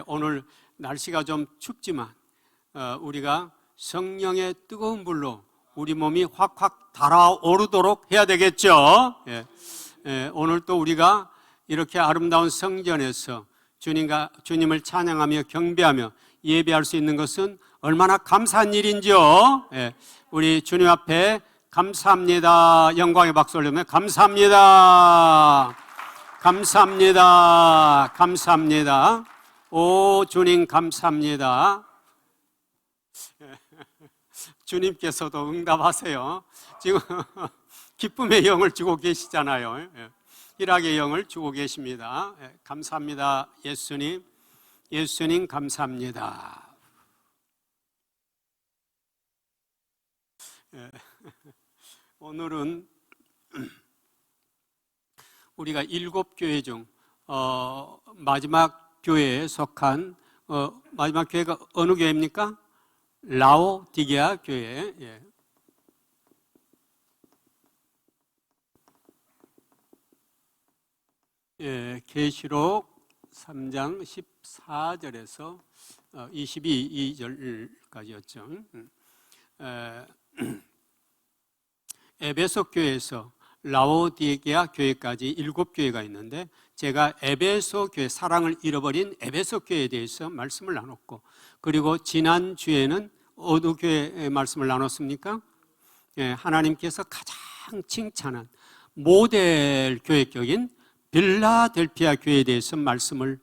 오늘 날씨가 좀 춥지만 우리가 성령의 뜨거운 불로 우리 몸이 확확 달아오르도록 해야 되겠죠. 오늘 또 우리가 이렇게 아름다운 성전에서 주님을 찬양하며 경배하며 예배할 수 있는 것은 얼마나 감사한 일인지요. 우리 주님 앞에 감사합니다. 영광의 박수 올리며 감사합니다. 감사합니다. 감사합니다. 오 주님 감사합니다. 주님께서도 응답하세요. 지금 기쁨의 영을 주고 계시잖아요. 희락의 영을 주고 계십니다. 감사합니다. 예수님, 예수님 감사합니다. 오늘은 우리가 7교회 중 마지막 교회에 속한 마지막 교회가 어느 교회입니까? 라오디게아 교회. 계시록 3장 14절에서 22절까지였죠. 에베소 교회에서 라오디게아 교회까지 7교회가 있는데 제가 에베소 교회, 사랑을 잃어버린 에베소 교회에 대해서 말씀을 나눴고, 그리고 지난주에는 어느 교회의 말씀을 나눴습니까? 하나님께서 가장 칭찬한 모델 교회격인 빌라델피아 교회에 대해서 말씀을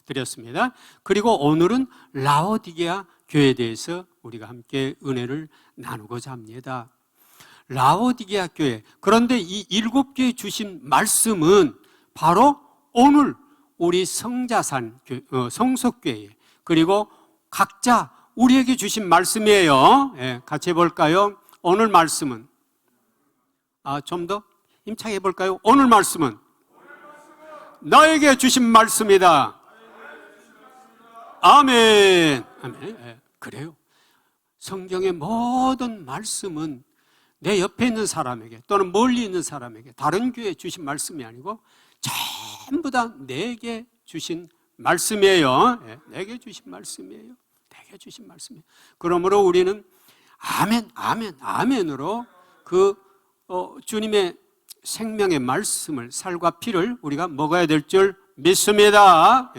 드렸습니다. 그리고 오늘은 라오디게아 교회에 대해서 우리가 함께 은혜를 나누고자 합니다. 라오디게아 교회, 그런데 이 7교회 주신 말씀은 바로 오늘 우리 성자산 성속교회, 그리고 각자 우리에게 주신 말씀이에요. 같이 해볼까요? 오늘 말씀은 좀 더 힘차게 해볼까요? 오늘 말씀은 나에게 주신 말씀이다. 아멘. 아멘. 그래요. 성경의 모든 말씀은 내 옆에 있는 사람에게 또는 멀리 있는 사람에게, 다른 교회에 주신 말씀이 아니고 전부 다 내게 주신 말씀이에요. 내게 주신 말씀이에요. 내게 주신 말씀이에요. 그러므로 우리는 아멘, 아멘, 아멘으로 그 주님의 생명의 말씀을, 살과 피를 우리가 먹어야 될 줄 믿습니다.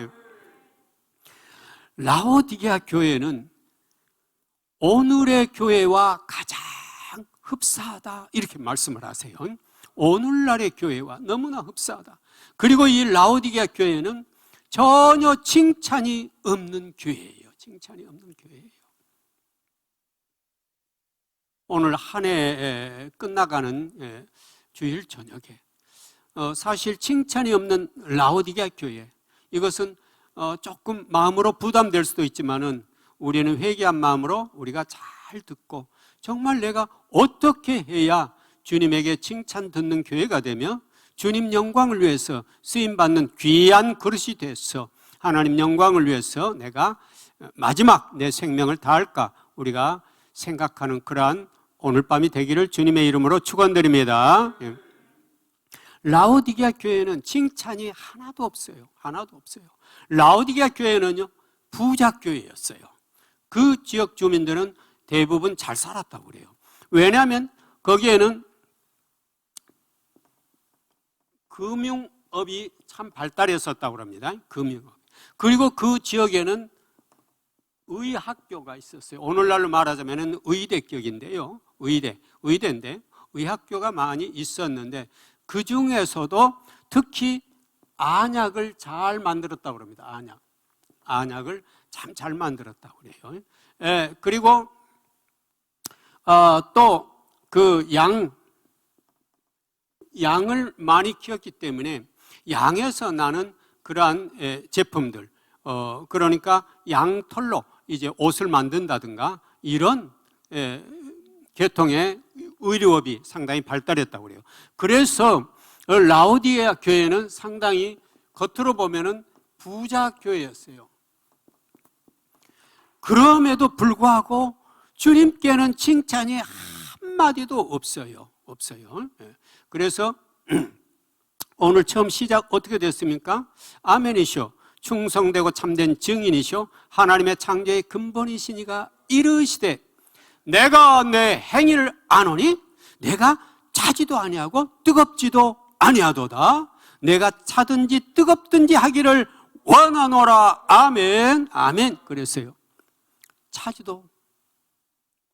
라오디게아 교회는 오늘의 교회와 가장 흡사하다, 이렇게 말씀을 하세요. 오늘날의 교회와 너무나 흡사하다. 그리고 이 라오디게아 교회는 전혀 칭찬이 없는 교회예요. 칭찬이 없는 교회예요. 오늘 한 해 끝나가는 주일 저녁에 사실 칭찬이 없는 라오디게아 교회, 이것은 조금 마음으로 부담될 수도 있지만은 우리는 회개한 마음으로 우리가 잘 듣고 정말 내가 어떻게 해야 주님에게 칭찬 듣는 교회가 되며 주님 영광을 위해서 쓰임받는 귀한 그릇이 돼서 하나님 영광을 위해서 내가 마지막 내 생명을 다할까, 우리가 생각하는 그러한 오늘 밤이 되기를 주님의 이름으로 축원드립니다. 라오디게아 교회는 칭찬이 하나도 없어요. 하나도 없어요. 라오디게아 교회는요, 부자 교회였어요. 그 지역 주민들은 대부분 잘 살았다고 그래요. 왜냐하면 거기에는 금융업이 참 발달했었다고 합니다. 금융업. 그리고 그 지역에는 의학교가 있었어요. 오늘날로 말하자면 의대격인데요. 의대인데 의학교가 많이 있었는데 그 중에서도 특히 안약을 잘 만들었다고 합니다. 안약을 참 잘 만들었다고 그래요. 그리고 또 그 양을 많이 키웠기 때문에 양에서 나는 그러한 제품들, 그러니까 양털로 이제 옷을 만든다든가 이런 계통의 의료업이 상당히 발달했다고 그래요. 그래서 라오디게아 교회는 상당히 겉으로 보면은 부자 교회였어요. 그럼에도 불구하고 주님께는 칭찬이 한마디도 없어요. 그래서 오늘 처음 시작 어떻게 됐습니까? 아멘이쇼. 충성되고 참된 증인이시오 하나님의 창조의 근본이시니가 이르시되 내가 내 행위를 아노니 내가 차지도 아니하고 뜨겁지도 아니하도다. 내가 차든지 뜨겁든지 하기를 원하노라. 아멘. 아멘. 그랬어요. 차지도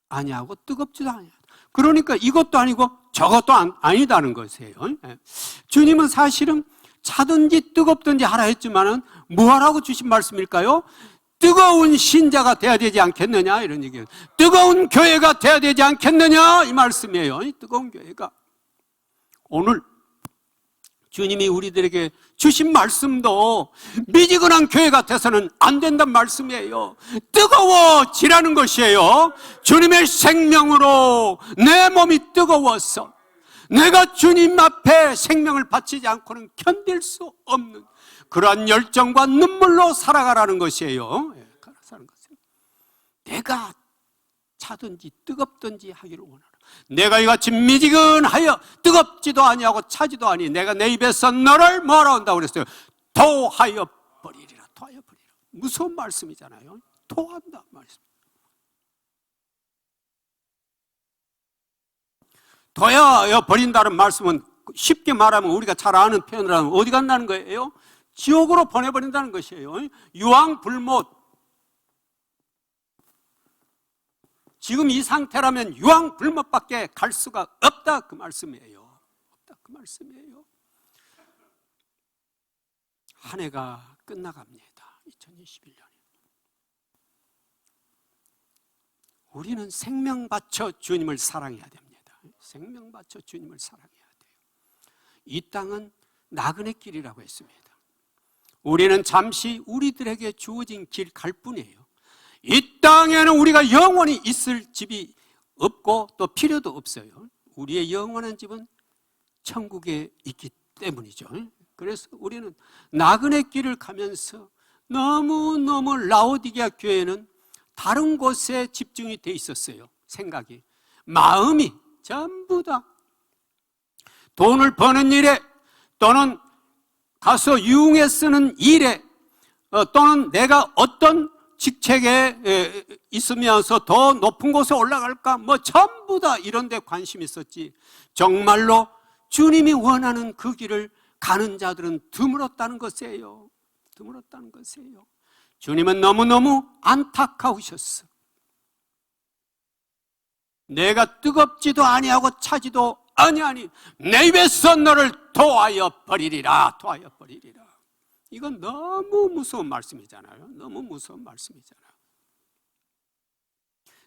아니하고 뜨겁지도 아니하다. 그러니까 이것도 아니고 저것도 아니다는 것이에요. 주님은 사실은 차든지 뜨겁든지 하라 했지만은 뭐하라고 주신 말씀일까요? 뜨거운 신자가 돼야 되지 않겠느냐 이런 얘기예요. 뜨거운 교회가 돼야 되지 않겠느냐 이 말씀이에요. 뜨거운 교회가. 오늘 주님이 우리들에게 주신 말씀도 미지근한 교회가 돼서는 안 된다는 말씀이에요. 뜨거워지라는 것이에요. 주님의 생명으로 내 몸이 뜨거워서 내가 주님 앞에 생명을 바치지 않고는 견딜 수 없는 그러한 열정과 눈물로 살아가라는 것이에요. 내가 차든지 뜨겁든지 하기를 원하라. 내가 이같이 미지근하여 뜨겁지도 아니하고 차지도 아니 내가 내 입에서 너를 뭐라 한다고 그랬어요? 토하여 버리리라. 토하여 버리리라. 무서운 말씀이잖아요. 토한다 말씀. 토하여 버린다는 말씀은 쉽게 말하면 우리가 잘 아는 표현을 하면 어디 간다는 거예요? 지옥으로 보내버린다는 것이에요. 유황불못. 지금 이 상태라면 유황불못밖에 갈 수가 없다 그 말씀이에요. 없다 그 말씀이에요. 한 해가 끝나갑니다. 2021년. 우리는 생명 바쳐 주님을 사랑해야 됩니다. 생명 바쳐 주님을 사랑해야 돼요. 이 땅은 나그네 길이라고 했습니다. 우리는 잠시 우리들에게 주어진 길 갈 뿐이에요. 이 땅에는 우리가 영원히 있을 집이 없고 또 필요도 없어요. 우리의 영원한 집은 천국에 있기 때문이죠. 그래서 우리는 나그네 길을 가면서 너무너무 라오디게아 교회는 다른 곳에 집중이 돼 있었어요. 생각이, 마음이 전부 다 돈을 버는 일에 또는 가서 유흥에 쓰는 일에 또는 내가 어떤 직책에 있으면서 더 높은 곳에 올라갈까 뭐 전부 다 이런 데 관심이 있었지 정말로 주님이 원하는 그 길을 가는 자들은 드물었다는 것이에요. 드물었다는 것이에요. 주님은 너무너무 안타까우셨어. 내가 뜨겁지도 아니하고 차지도 아니하니 내 입에서 너를 토하여 버리리라. 토하여 버리리라. 이건 너무 무서운 말씀이잖아요. 너무 무서운 말씀이잖아요.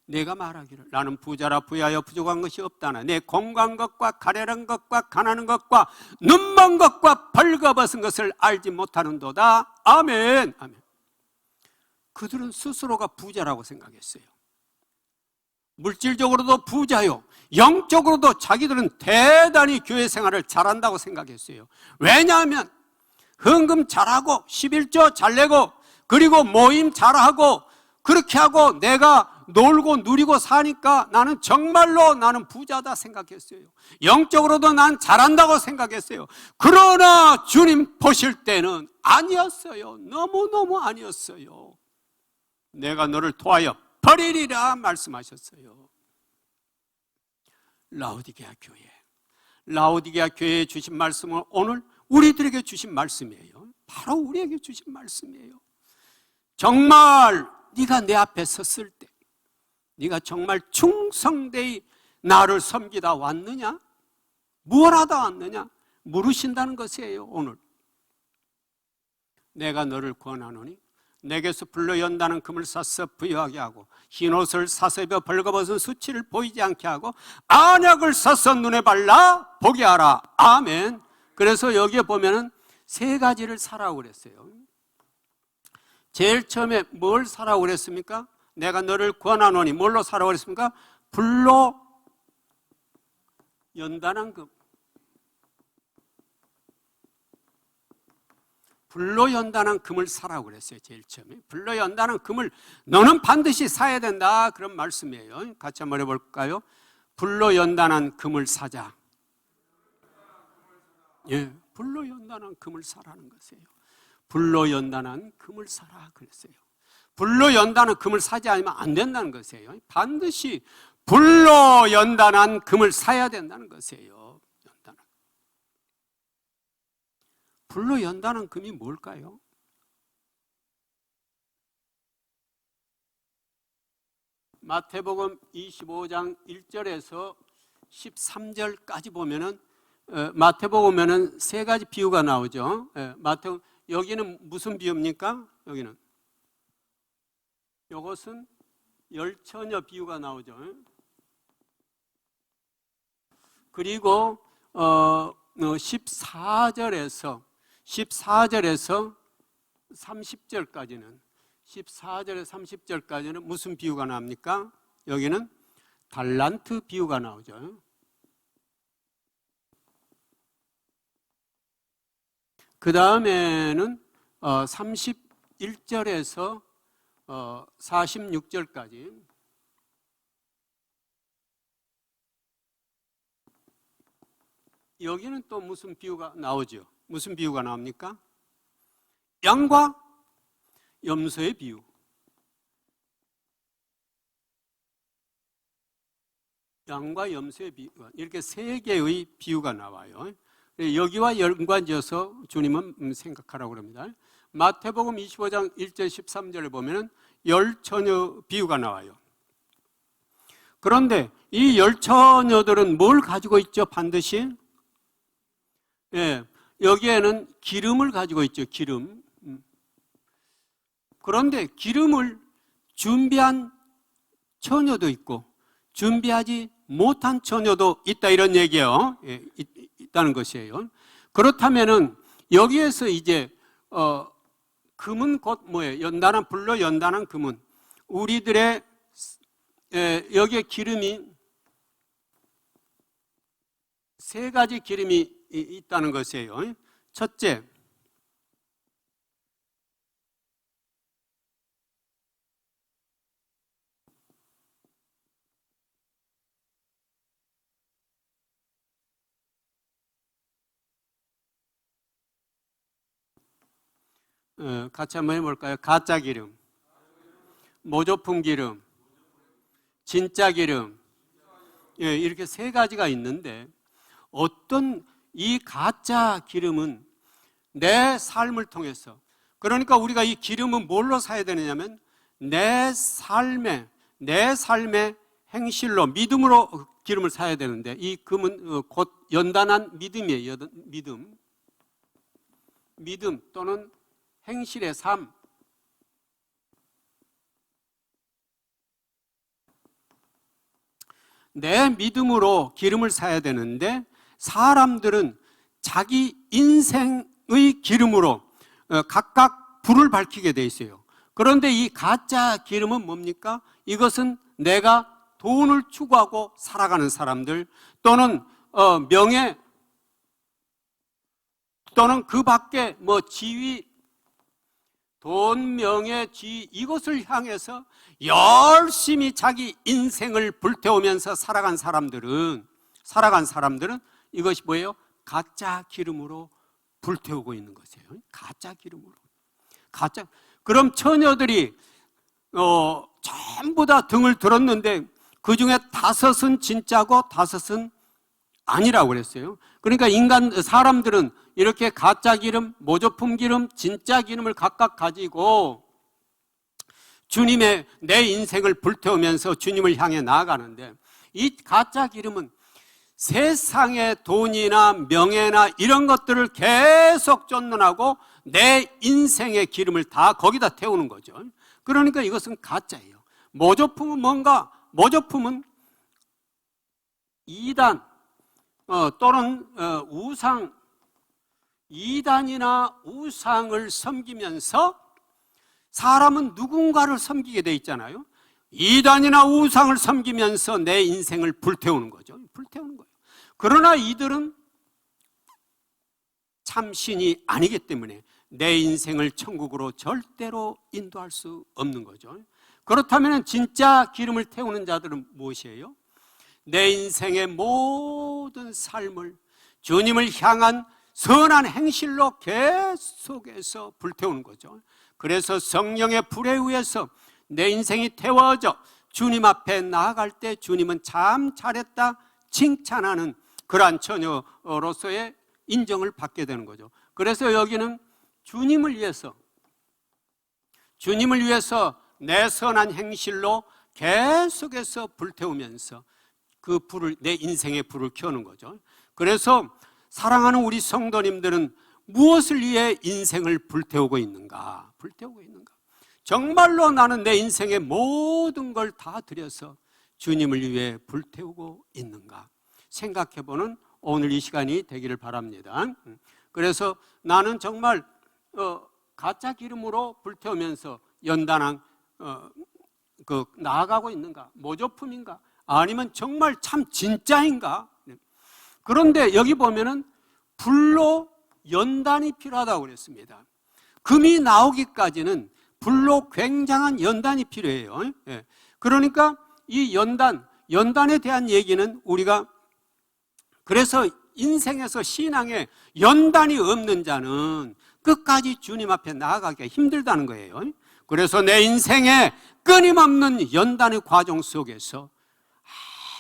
내가 말하기를 나는 부자라 부여하여 부족한 것이 없다나 내 공고한 것과 가련한 것과 가난한 것과 눈먼 것과 벌거벗은 것을 알지 못하는도다. 아멘. 아멘. 그들은 스스로가 부자라고 생각했어요. 물질적으로도 부자요, 영적으로도 자기들은 대단히 교회 생활을 잘한다고 생각했어요. 왜냐하면 헌금 잘하고 11조 잘 내고 그리고 모임 잘하고 그렇게 하고 내가 놀고 누리고 사니까 나는 정말로 나는 부자다 생각했어요. 영적으로도 난 잘한다고 생각했어요. 그러나 주님 보실 때는 아니었어요. 너무너무 아니었어요. 내가 너를 토하여 버리리라 말씀하셨어요. 라오디게아 교회, 라오디게아 교회에 주신 말씀은 오늘 우리들에게 주신 말씀이에요. 바로 우리에게 주신 말씀이에요. 정말 네가 내 앞에 섰을 때 네가 정말 충성되이 나를 섬기다 왔느냐? 뭘 하다 왔느냐? 물으신다는 것이에요. 오늘 내가 너를 권하노니 내게서 불러 연다는 금을 사서 부여하게 하고 흰옷을 사서 입어 벌거벗은 수치를 보이지 않게 하고 안약을 사서 눈에 발라 보게 하라. 아멘. 그래서 여기에 보면은 세 가지를 사라고 그랬어요. 제일 처음에 뭘 사라고 그랬습니까? 내가 너를 권하노니 뭘로 사라고 그랬습니까? 불로 연단한 금. 불로 연단한 금을 사라고 그랬어요. 제일 처음에 불로 연단한 금을 너는 반드시 사야 된다 그런 말씀이에요. 같이 한번 해볼까요? 불로 연단한 금을 사자. 예, 불로 연단한 금을 사라는 것이에요. 불로 연단한 금을 사라 그랬어요. 불로 연단한 금을 사지 않으면 안 된다는 것이에요. 반드시 불로 연단한 금을 사야 된다는 것이에요. 불로 연단한 금이 뭘까요? 마태복음 25장 1절에서 13절까지 보면은 마태복음에는 세 가지 비유가 나오죠. 마태복음 여기는 무슨 비유입니까? 여기는 이것은 열처녀 비유가 나오죠. 그리고 14절에서 30절까지는 14절에서 30절까지는 무슨 비유가 나옵니까? 여기는 달란트 비유가 나오죠. 그 다음에는 31절에서 46절까지 여기는 또 무슨 비유가 나오죠? 무슨 비유가 나옵니까? 양과 염소의 비유. 양과 염소의 비유. 이렇게 세 개의 비유가 나와요. 여기와 연관지어서 주님은 생각하라고 합니다. 마태복음 25장 1절 13절을 보면 열처녀 비유가 나와요. 그런데 이 열처녀들은 뭘 가지고 있죠? 반드시? 여기에는 기름을 가지고 있죠. 기름. 그런데 기름을 준비한 처녀도 있고 준비하지 못한 처녀도 있다 이런 얘기예요. 있다는 것이에요. 그렇다면은 여기에서 이제 금은 곧 뭐예요? 연단한 불로 연단한 금은 우리들의 여기에 기름이 세 가지 기름이 있다는 것이에요. 첫째, 같이 한번 해볼까요? 가짜 기름, 모조품 기름, 진짜 기름, 이렇게 세 가지가 있는데 어떤 이 가짜 기름은 내 삶을 통해서, 그러니까 우리가 이 기름은 뭘로 사야 되느냐면 내 삶의 행실로, 믿음으로 기름을 사야 되는데 이 금은 곧 연단한 믿음이에요. 믿음 또는 행실의 삶. 내 믿음으로 기름을 사야 되는데 사람들은 자기 인생의 기름으로 각각 불을 밝히게 돼 있어요. 그런데 이 가짜 기름은 뭡니까? 이것은 내가 돈을 추구하고 살아가는 사람들 또는 명예 또는 그 밖에 뭐 지위, 돈, 명예, 지위 이것을 향해서 열심히 자기 인생을 불태우면서 살아간 사람들은 이것이 뭐예요? 가짜 기름으로 불태우고 있는 것이에요. 가짜 기름으로. 그럼 처녀들이 전부 다 등을 들었는데 그 중에 5은 진짜고 5은 아니라고 그랬어요. 그러니까 사람들은 이렇게 가짜 기름, 모조품 기름, 진짜 기름을 각각 가지고 주님의 내 인생을 불태우면서 주님을 향해 나아가는데 이 가짜 기름은 세상의 돈이나 명예나 이런 것들을 계속 쫓는하고 내 인생의 기름을 다 거기다 태우는 거죠. 그러니까 이것은 가짜예요. 모조품은 뭔가? 모조품은 이단 또는 우상, 이단이나 우상을 섬기면서 사람은 누군가를 섬기게 돼 있잖아요. 이단이나 우상을 섬기면서 내 인생을 불태우는 거죠. 불태우는 거예요. 그러나 이들은 참신이 아니기 때문에 내 인생을 천국으로 절대로 인도할 수 없는 거죠. 그렇다면 진짜 기름을 태우는 자들은 무엇이에요? 내 인생의 모든 삶을 주님을 향한 선한 행실로 계속해서 불태우는 거죠. 그래서 성령의 불에 의해서 내 인생이 태워져 주님 앞에 나아갈 때 주님은 참 잘했다 칭찬하는 그러한 처녀로서의 인정을 받게 되는 거죠. 그래서 여기는 주님을 위해서 내 선한 행실로 계속해서 불태우면서 그 불을, 내 인생의 불을 켜는 거죠. 그래서 사랑하는 우리 성도님들은 무엇을 위해 인생을 불태우고 있는가? 정말로 나는 내 인생의 모든 걸 다 들여서 주님을 위해 불태우고 있는가? 생각해보는 오늘 이 시간이 되기를 바랍니다. 그래서 나는 정말 가짜 기름으로 불태우면서 연단한 나아가고 있는가? 모조품인가? 아니면 정말 참 진짜인가? 그런데 여기 보면은 불로 연단이 필요하다고 그랬습니다. 금이 나오기까지는 불로 굉장한 연단이 필요해요. 그러니까 이 연단에 대한 얘기는 우리가 그래서 인생에서 신앙에 연단이 없는 자는 끝까지 주님 앞에 나아가기가 힘들다는 거예요. 그래서 내 인생에 끊임없는 연단의 과정 속에서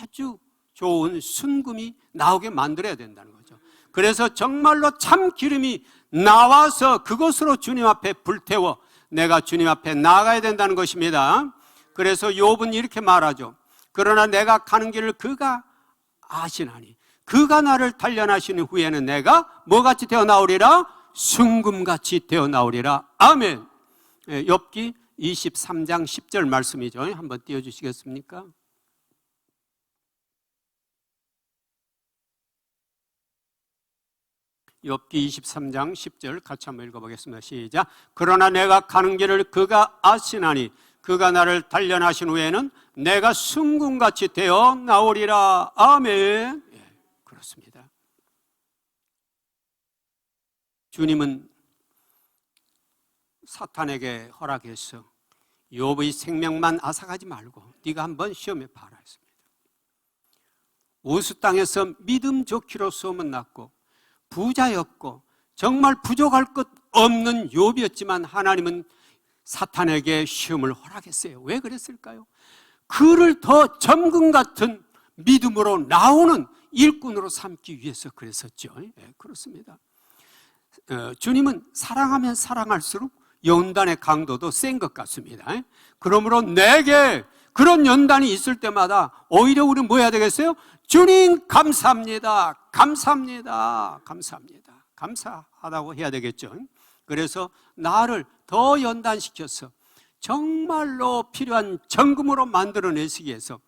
아주 좋은 순금이 나오게 만들어야 된다는 거죠. 그래서 정말로 참 기름이 나와서 그것으로 주님 앞에 불태워 내가 주님 앞에 나아가야 된다는 것입니다. 그래서 욥은 이렇게 말하죠. 그러나 내가 가는 길을 그가 아시나니 그가 나를 단련하시는 후에는 내가 뭐같이 되어 나오리라? 순금같이 되어 나오리라. 아멘. 욥기 23장 10절 말씀이죠. 한번 띄워주시겠습니까? 욥기 23장 10절 같이 한번 읽어보겠습니다. 시작. 그러나 내가 가는 길을 그가 아시나니 그가 나를 단련하신 후에는 내가 순금같이 되어 나오리라. 아멘. 그렇습니다. 주님은 사탄에게 허락해서 욥의 생명만 앗아가지 말고 네가 한번 시험해 봐라 했습니다. 우스 땅에서 믿음 좋기로 소문났고 부자였고 정말 부족할 것 없는 욥이었지만 하나님은 사탄에게 시험을 허락했어요. 왜 그랬을까요? 그를 더 점금 같은 믿음으로 나오는 일꾼으로 삼기 위해서 그랬었죠. 그렇습니다. 주님은 사랑하면 사랑할수록 연단의 강도도 센 것 같습니다. 그러므로 내게 그런 연단이 있을 때마다 오히려 우리는 뭐 해야 되겠어요? 주님 감사합니다. 감사하다고 해야 되겠죠. 그래서 나를 더 연단시켜서 정말로 필요한 정금으로 만들어내시기 위해서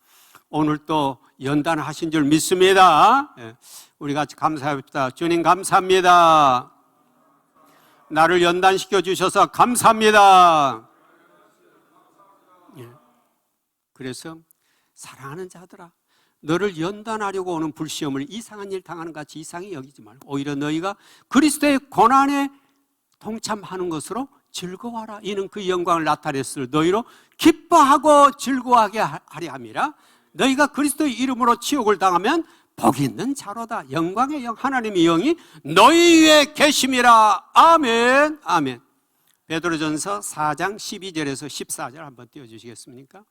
오늘 또 연단하신 줄 믿습니다. 우리 같이 감사합시다. 주님 감사합니다. 나를 연단시켜 주셔서 감사합니다. 그래서 사랑하는 자들아, 너를 연단하려고 오는 불시험을 이상한 일 당하는 같이 이상히 여기지 말고 오히려 너희가 그리스도의 고난에 동참하는 것으로 즐거워하라. 이는 그 영광을 나타냈을 너희로 기뻐하고 즐거워하게 하려 함이라. 너희가 그리스도의 이름으로 지옥을 당하면 복 있는 자로다. 영광의 영 하나님의 영이 너희 위에 계심이라. 아멘. 아멘. 베드로전서 4장 12절에서 14절 한번 띄워주시겠습니까?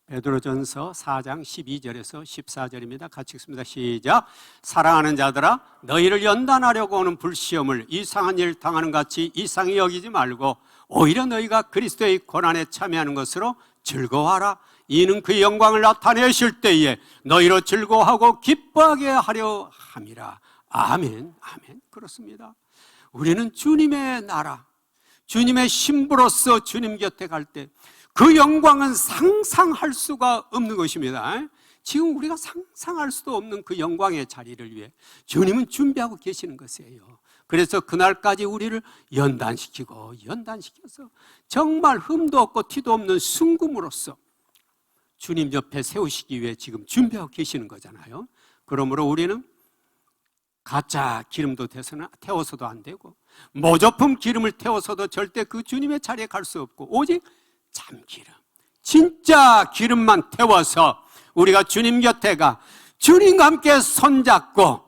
베드로전서 4장 12절에서 14절입니다. 같이 읽습니다. 시작. 사랑하는 자들아, 너희를 연단하려고 오는 불시험을 이상한 일 당하는 같이 이상히 여기지 말고 오히려 너희가 그리스도의 고난에 참여하는 것으로 즐거워하라. 이는 그 영광을 나타내실 때에 너희로 즐거워하고 기뻐하게 하려 함이라. 아멘. 아멘. 그렇습니다. 우리는 주님의 나라, 주님의 신부로서 주님 곁에 갈 때 그 영광은 상상할 수가 없는 것입니다. 지금 우리가 상상할 수도 없는 그 영광의 자리를 위해 주님은 준비하고 계시는 것이에요. 그래서 그날까지 우리를 연단시켜서 정말 흠도 없고 티도 없는 순금으로서 주님 옆에 세우시기 위해 지금 준비하고 계시는 거잖아요. 그러므로 우리는 가짜 기름도 태워서도 안 되고 모조품 기름을 태워서도 절대 그 주님의 자리에 갈 수 없고 오직 참기름, 진짜 기름만 태워서 우리가 주님 곁에 가 주님과 함께 손잡고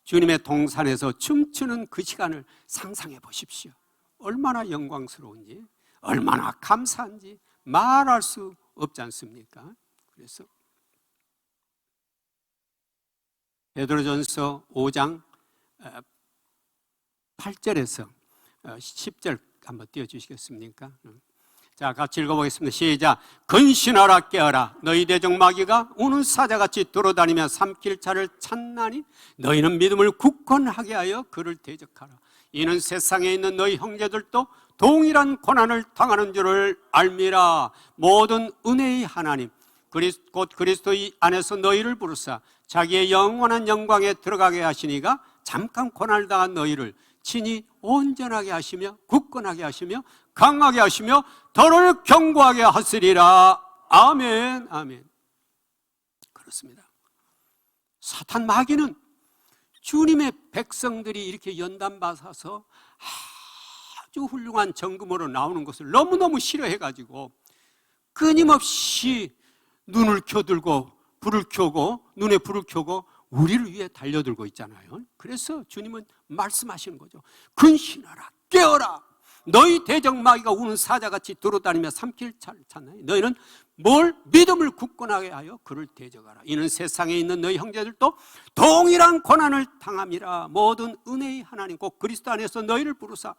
주님의 동산에서 춤추는 그 시간을 상상해 보십시오. 얼마나 영광스러운지, 얼마나 감사한지 말할 수 없지 않습니까? 그래서 베드로전서 5장 8절에서 10절 한번 띄워주시겠습니까? 자, 같이 읽어보겠습니다. 시작. 근신하라 깨어라. 너희 대적 마귀가 우는 사자같이 돌아다니며 삼킬 자를 찾나니 너희는 믿음을 굳건하게 하여 그를 대적하라. 이는 세상에 있는 너희 형제들도 동일한 고난을 당하는 줄을 알미라. 모든 은혜의 하나님 곧 그리스도 안에서 너희를 부르사 자기의 영원한 영광에 들어가게 하시니가 잠깐 고난을 당한 너희를 친히 온전하게 하시며 굳건하게 하시며 강하게 하시며 더를 견고하게 하시리라. 아멘. 아멘. 그렇습니다. 사탄 마귀는 주님의 백성들이 이렇게 연단받아서 아주 훌륭한 정금으로 나오는 것을 너무너무 싫어해가지고 끊임없이 눈을 켜들고 불을 켜고 눈에 불을 켜고 우리를 위해 달려들고 있잖아요. 그래서 주님은 말씀하시는 거죠. 근신하라 깨어라. 너희 대적 마귀가 우는 사자같이 돌아다니며 삼킬 자를 찾나니 너희는 뭘 믿음을 굳건하게 하여 그를 대적하라. 이는 세상에 있는 너희 형제들도 동일한 고난을 당함이라. 모든 은혜의 하나님 곧 그리스도 안에서 너희를 부르사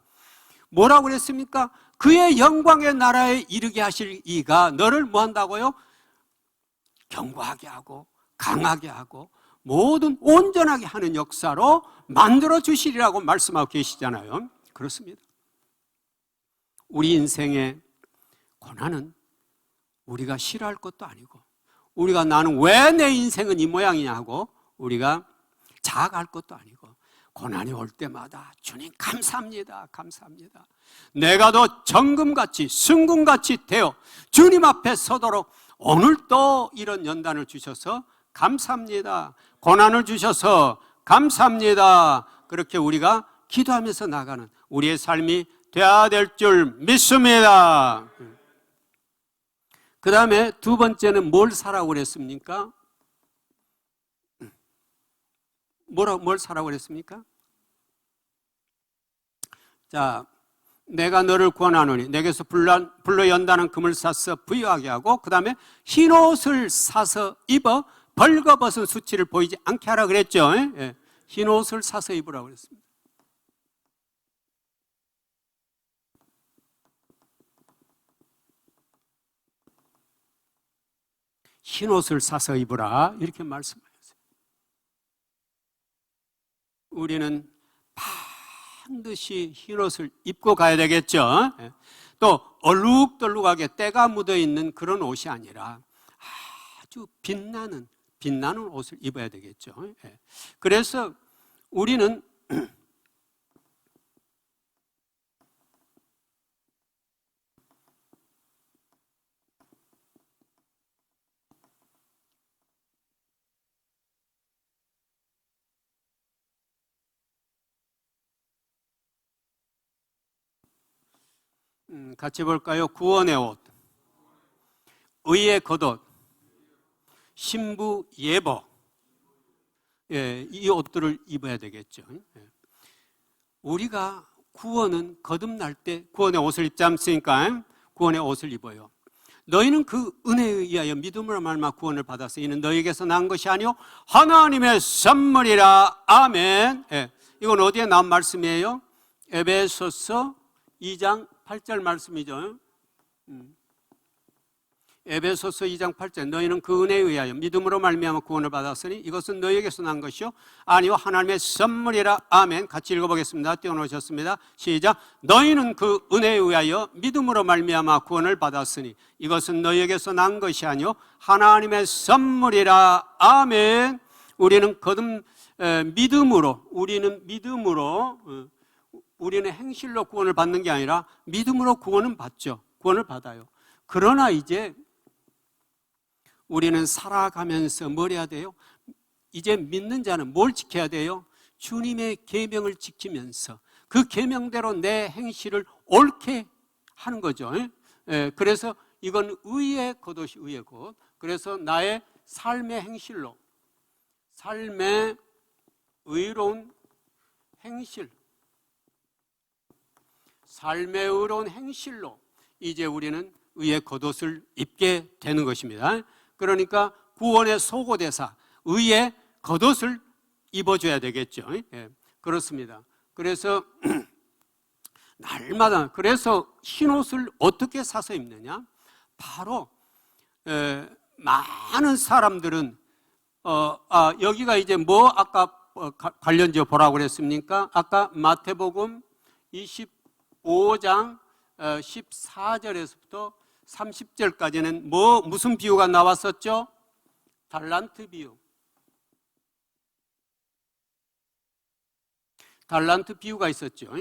뭐라고 그랬습니까? 그의 영광의 나라에 이르게 하실 이가 너를 뭐 한다고요? 견고하게 하고 강하게 하고 모든 온전하게 하는 역사로 만들어 주시리라고 말씀하고 계시잖아요. 그렇습니다. 우리 인생의 고난은 우리가 싫어할 것도 아니고 우리가 나는 왜 내 인생은 이 모양이냐 하고 우리가 자학할 것도 아니고 고난이 올 때마다 주님 감사합니다. 감사합니다. 내가 더 정금같이 승금같이 되어 주님 앞에 서도록 오늘 또 이런 연단을 주셔서 감사합니다. 고난을 주셔서 감사합니다. 그렇게 우리가 기도하면서 나가는 우리의 삶이 되어야 될 줄 믿습니다. 그 다음에 두 번째는 뭘 사라고 그랬습니까? 뭘 사라고 그랬습니까? 자, 내가 너를 구원하노니 내게서 불로 연다는 금을 사서 부유하게 하고 그 다음에 흰 옷을 사서 입어 벌거벗은 수치를 보이지 않게 하라 그랬죠. 예. 흰 옷을 사서 입으라고 그랬습니다. 흰 옷을 사서 입으라 이렇게 말씀하셨어요. 우리는 반드시 흰 옷을 입고 가야 되겠죠. 또 얼룩덜룩하게 때가 묻어있는 그런 옷이 아니라 아주 빛나는 옷을 입어야 되겠죠. 그래서 우리는 같이 볼까요? 구원의 옷, 의의 겉옷, 신부 예복, 이 옷들을 입어야 되겠죠. 우리가 구원은 거듭날 때 구원의 옷을 입지 않습니까? 구원의 옷을 입어요. 너희는 그 은혜에 의하여 믿음으로 말미암아 구원을 받았어. 이는 너희에게서 난 것이 아니요 하나님의 선물이라. 아멘. 이건 어디에 나온 말씀이에요? 에베소서 2장 8절 말씀이죠. 에베소서 2장 8절 너희는 그 은혜에 의하여 믿음으로 말미암아 구원을 받았으니 이것은 너희에게서 난 것이요 아니요 하나님의 선물이라. 아멘. 같이 읽어보겠습니다. 띄워놓으셨습니다. 시작. 너희는 그 은혜에 의하여 믿음으로 말미암아 구원을 받았으니 이것은 너희에게서 난 것이 아니요 하나님의 선물이라. 아멘. 우리는 우리는 행실로 구원을 받는 게 아니라 믿음으로 구원은 받죠. 구원을 받아요. 그러나 이제 우리는 살아가면서 뭘 해야 돼요? 이제 믿는 자는 뭘 지켜야 돼요? 주님의 계명을 지키면서 그 계명대로 내 행실을 옳게 하는 거죠. 그래서 이건 의의 겉옷이 의의 겉. 그래서 나의 삶의 행실로, 삶의 의로운 행실, 삶의 의로운 행실로 이제 우리는 의의 겉옷을 입게 되는 것입니다. 그러니까 구원의 속옷대사, 의의 겉옷을 입어줘야 되겠죠. 예, 그렇습니다. 그래서 날마다, 그래서 흰옷을 어떻게 사서 입느냐? 바로 많은 사람들은 여기가 이제 뭐 아까 관련지어 보라고 그랬습니까? 아까 마태복음 25장 14절에서부터 30절까지는 무슨 비유가 나왔었죠? 달란트 비유. 달란트 비유가 있었죠.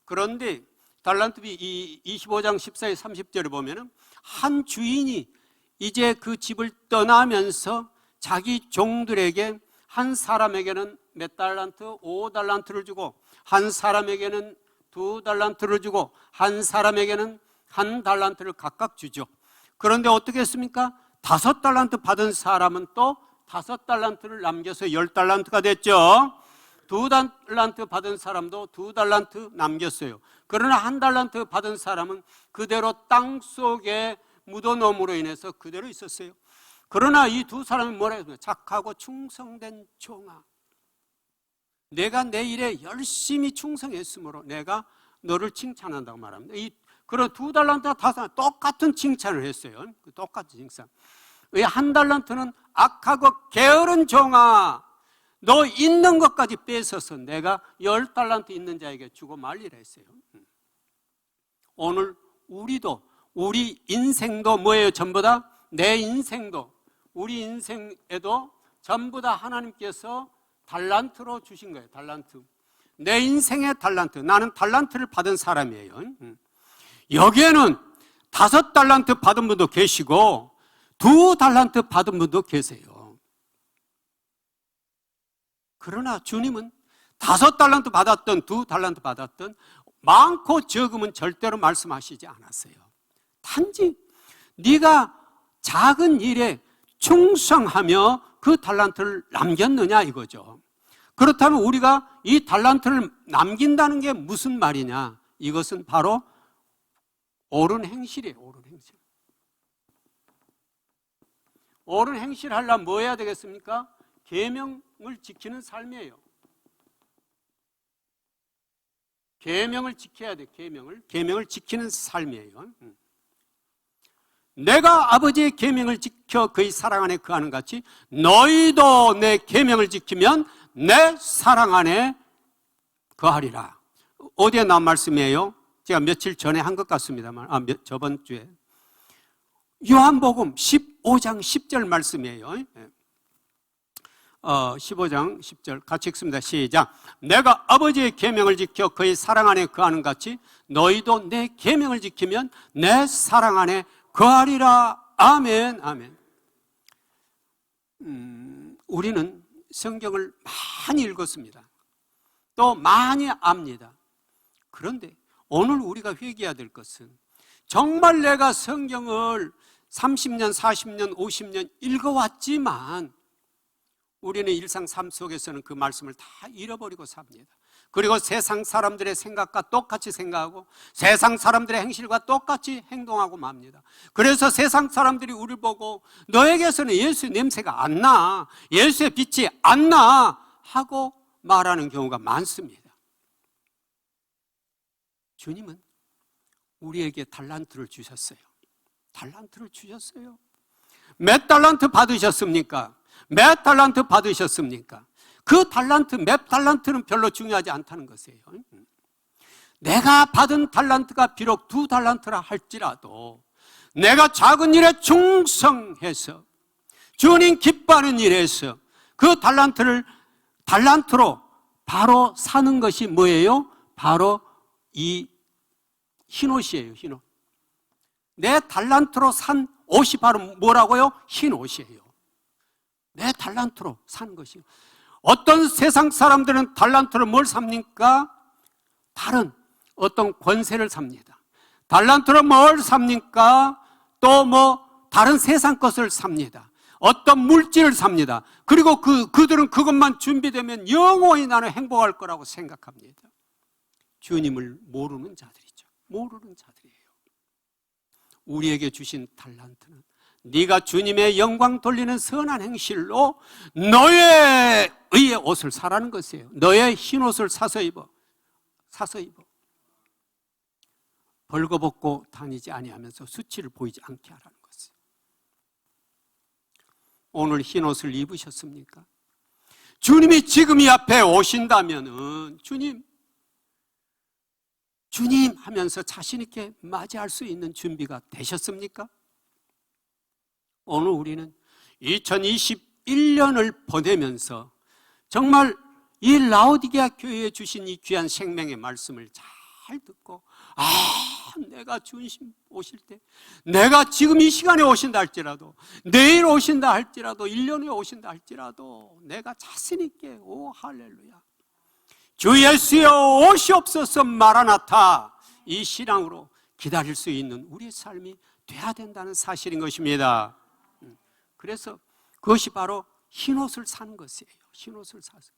그런데 달란트 비유 25장 14절 30절에 보면은 한 주인이 이제 그 집을 떠나면서 자기 종들에게 한 사람에게는 몇 달란트? 5달란트를 주고, 한 사람에게는 2달란트를 주고, 한 사람에게는 1달란트를 각각 주죠. 그런데 어떻게 했습니까? 5달란트 받은 사람은 또 5달란트를 남겨서 10달란트가 됐죠. 2달란트 받은 사람도 2달란트 남겼어요. 그러나 1달란트 받은 사람은 그대로 땅 속에 묻어놓음으로 인해서 그대로 있었어요. 그러나 이 두 사람은 뭐라 했습니까? 착하고 충성된 종아, 내가 내 일에 열심히 충성했으므로 내가 너를 칭찬한다고 말합니다. 그런 2달란트와 5달란트 똑같은 칭찬을 했어요. 똑같은 칭찬. 왜 1달란트는 악하고 게으른 종아, 너 있는 것까지 뺏어서 내가 10달란트 있는 자에게 주고 말리라 했어요. 오늘 우리도, 우리 인생도 뭐예요? 전부 다 내 인생도, 우리 인생에도 전부 다 하나님께서 달란트로 주신 거예요. 달란트. 내 인생의 달란트. 나는 달란트를 받은 사람이에요. 여기에는 5달란트 받은 분도 계시고 2달란트 받은 분도 계세요. 그러나 주님은 5달란트 받았던 2달란트 받았던 많고 적음은 절대로 말씀하시지 않았어요. 단지 네가 작은 일에 충성하며 그 달란트를 남겼느냐 이거죠. 그렇다면 우리가 이 달란트를 남긴다는 게 무슨 말이냐? 이것은 바로 옳은 행실이에요. 옳은 행실. 옳은 행실 하려면 뭐 해야 되겠습니까? 계명을 지키는 삶이에요. 계명을 지켜야 돼. 계명을 지키는 삶이에요. 내가 아버지의 계명을 지켜 그의 사랑 안에 거하는 같이 너희도 내 계명을 지키면 내 사랑 안에 거하리라. 어디에 나온 말씀이에요? 제가 며칠 전에 한 것 같습니다만, 저번 주에 요한복음 15장 10절 말씀이에요. 15장 10절 같이 읽습니다. 시작. 내가 아버지의 계명을 지켜 그의 사랑 안에 거하는 같이 너희도 내 계명을 지키면 내 사랑 안에 거하리라. 아멘. 아멘. 우리는 성경을 많이 읽었습니다. 또 많이 압니다. 그런데 오늘 우리가 회개해야 될 것은 정말 내가 성경을 30년, 40년, 50년 읽어왔지만 우리는 일상 삶 속에서는 그 말씀을 다 잃어버리고 삽니다. 그리고 세상 사람들의 생각과 똑같이 생각하고 세상 사람들의 행실과 똑같이 행동하고 맙니다. 그래서 세상 사람들이 우리를 보고 너에게서는 예수의 냄새가 안 나, 예수의 빛이 안 나 하고 말하는 경우가 많습니다. 주님은 우리에게 달란트를 주셨어요. 달란트를 주셨어요. 몇 달란트 받으셨습니까? 몇 달란트 받으셨습니까? 그 달란트, 몇 달란트는 별로 중요하지 않다는 것이에요. 내가 받은 달란트가 비록 2달란트라 할지라도 내가 작은 일에 충성해서 주님 기뻐하는 일에서 그 달란트로 바로 사는 것이 뭐예요? 바로 이 흰옷이에요. 흰옷. 내 달란트로 산 옷이 바로 뭐라고요? 흰옷이에요. 내 달란트로 산 것이에요. 어떤 세상 사람들은 달란트로 뭘 삽니까? 다른 어떤 권세를 삽니다. 달란트로 뭘 삽니까? 또 다른 세상 것을 삽니다. 어떤 물질을 삽니다. 그리고 그들은 그것만 준비되면 영원히 나는 행복할 거라고 생각합니다. 주님을 모르는 자들이죠. 모르는 자들이에요. 우리에게 주신 달란트는 네가 주님의 영광 돌리는 선한 행실로 너의 의의 옷을 사라는 것이에요. 너의 흰 옷을 사서 입어. 벌거벗고 다니지 아니하면서 수치를 보이지 않게 하라는 것이에요. 오늘 흰 옷을 입으셨습니까? 주님이 지금 이 앞에 오신다면은 주님 하면서 자신 있게 맞이할 수 있는 준비가 되셨습니까? 오늘 우리는 2021년을 보내면서 정말 이 라오디게아 교회에 주신 이 귀한 생명의 말씀을 잘 듣고 내가 주님 오실 때, 내가 지금 이 시간에 오신다 할지라도, 내일 오신다 할지라도, 1년 후에 오신다 할지라도 내가 자신 있게 오 할렐루야 주 예수여 오시옵소서 마라나타, 이 신앙으로 기다릴 수 있는 우리의 삶이 돼야 된다는 사실인 것입니다. 그래서 그것이 바로 흰옷을 사는 것이에요. 흰옷을 사서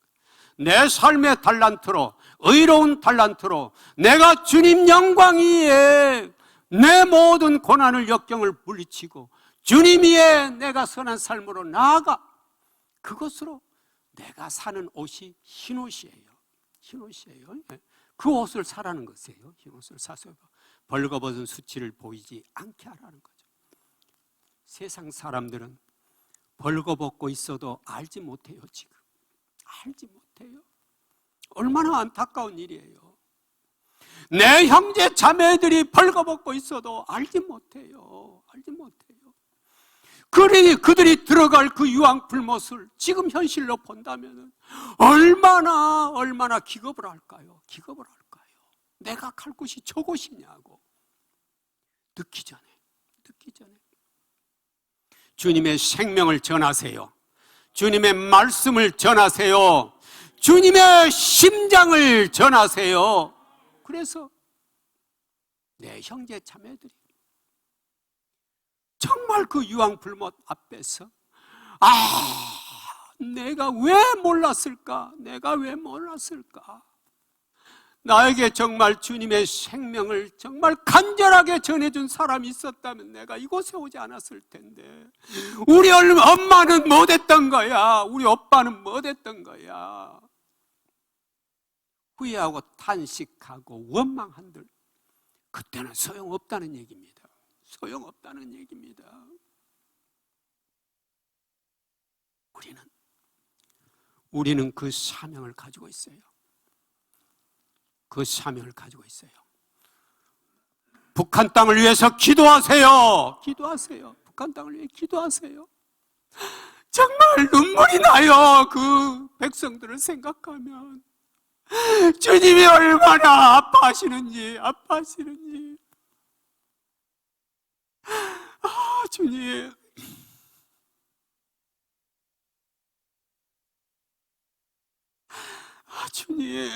내 삶의 달란트로, 의로운 달란트로 내가 주님 영광 위에 내 모든 고난을 역경을 물리치고 주님 위에 내가 선한 삶으로 나아가, 그것으로 내가 사는 옷이 흰옷이에요. 흰옷이에요. 그 옷을 사라는 것이에요. 흰옷을 사서 벌거벗은 수치를 보이지 않게 하라는 거죠. 세상 사람들은 벌거벗고 있어도 알지 못해요. 지금 알지 못해요. 얼마나 안타까운 일이에요. 내 형제 자매들이 벌거벗고 있어도 알지 못해요. 알지 못해요. 그들이 들어갈 그 유황불못을 지금 현실로 본다면 얼마나 기겁을 할까요? 기겁을 할까요? 내가 갈 곳이 저곳이냐고 듣기 전에 주님의 생명을 전하세요. 주님의 말씀을 전하세요. 주님의 심장을 전하세요. 그래서 내 형제 자매들이 정말 그 유황불못 앞에서 내가 왜 몰랐을까? 나에게 정말 주님의 생명을 정말 간절하게 전해준 사람이 있었다면 내가 이곳에 오지 않았을 텐데, 우리 엄마는 못했던 거야. 우리 오빠는 못했던 거야. 후회하고 탄식하고 원망한들, 그때는 소용없다는 얘기입니다. 소용없다는 얘기입니다. 우리는 그 사명을 가지고 있어요. 그 사명을 가지고 있어요. 북한 땅을 위해서 기도하세요. 북한 땅을 위해 기도하세요. 정말 눈물이 나요. 그 백성들을 생각하면 주님이 얼마나 아파하시는지. 주님, 주님,